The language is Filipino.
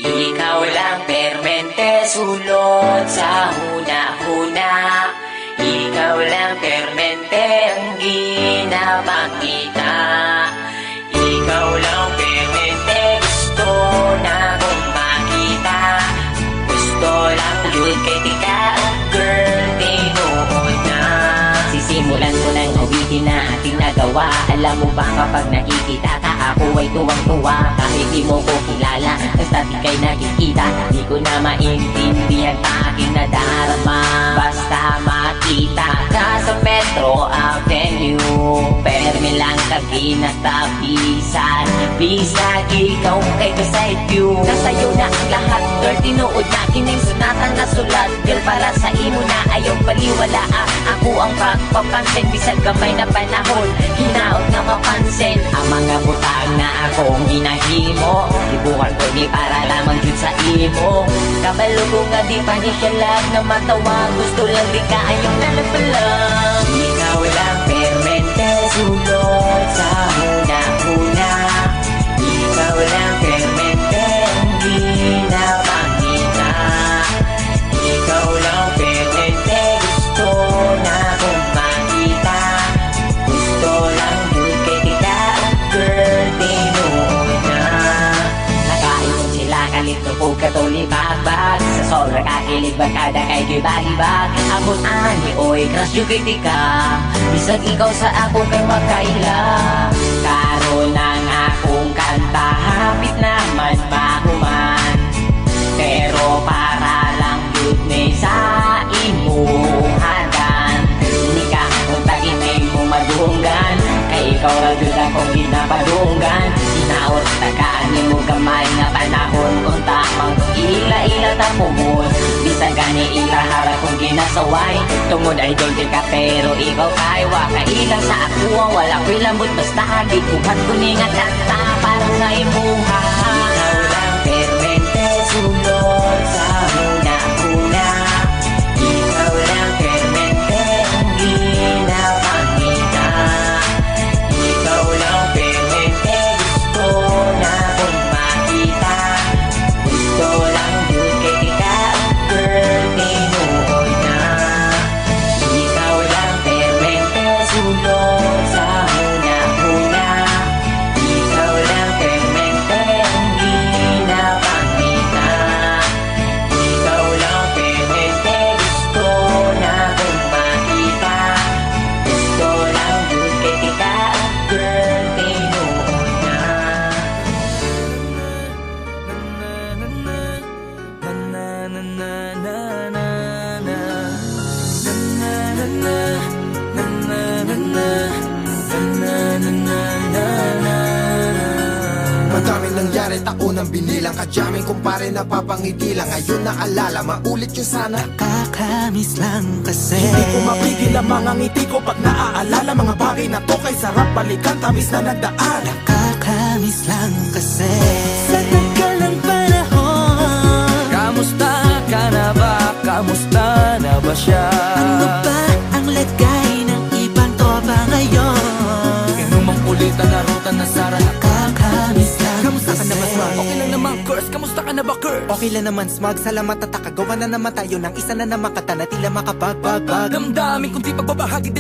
Ikaw lang permente sulot sa huna-huna. Ikaw lang permente ang ginapakita. Ikaw lang permente gusto na kong makita. Gusto lang yun kay tika, girl, tinuod na. Sisimulan ko ng awitin na ating nagawa. Alam mo ba kapag nakikita ka, ako ay tuwang-tuwa. Kahit di mo ko kilala, basta di kay nakikita. Di ko na maintindihan pa aking nadarama. Basta makita ka sa Metro Avenue, permi lang kabina tapisan. Bisag ikaw kay beside you. Nasa'yo na ang lahat, girl, tinuod na kining sunatan na sulat. Girl, para sa imo na ayaw paliwala. Ako ang pagpapansin, bisag kamay na panahon, hinaot na mapansin ang mga butang na akong ginahimo. Ibukan ko ni para lamang yun sa imo. Kabalo ko nga di pa ni siya lag na matawa. Gusto lang di ka ayong nalapalang. Ikaw lang permente sulot sa huna-huna. Ikaw lang permente ang ginapakita. Ikaw lang permente gusto na kong makita. Gusto lang yun kay tika, girl, tinuod na. Nakaipon sila kalito po katulibag-bag. Sa sobra kakilig bagkada kay gibalibag. Abot ani oy crush yung kay tika. Bisag ikaw sa ako kay makaila. Karon ang akong kanta hapit naman mahuman. Pero para lang yun may sa imuhagan. Hindi ka punta inay mo madunggan. Kay ikaw lang yun akong ginapadunggan. Sinaot tagaan mo kamay na panahon. Kung tamang ila-ila tapumon. Bisag gani ilahara kong ginasaway. Tungod ay dolce ka pero ikaw kay wakailang sa ako. Wala ko'y lambot basta di kuhat ko ni nga kanta para sa imuha. Ikaw lang permente sulot sa huna-huna. Ikaw lang permente ang ginapakita. Ikaw lang permente gusto na kong makita. Gusto lang yun kay tika, girl, tinuod na. Ikaw lang permente sulot sa huna-huna. Ikaw lang permente ang ginapakita. Ikaw lang permente gusto na kong makita. Gusto lang yun kay tika, girl, tinuod na. Madaming nangyari, taon ang binilang. Kadyaming kumpare napapangiti lang. Ngayon naalala, maulit yun sana. Kakamiss lang kasi Hindi ko mapigil ang mga ngiti ko pag naaalala. Mga bagay na to kay sarap balikan, tamis na nagdaan. Kakamiss lang kasi sa tagal ng panahon. Kamusta ka na ba? Kamusta na ba siya? Ano ba ang lagay ng ibang tropa ngayon? Ganumang kulitan na ruta na sara. Kakamiss lang Kamusta ka na ba, Smug? Okay lang naman, Curse. Kamusta ka na ba, Curse? Okay lang naman, Smug. Salamat at nakagawa na naman tayo ng isa na naman kata na tila makabagbag. Damdamin kundi pagbabahagi din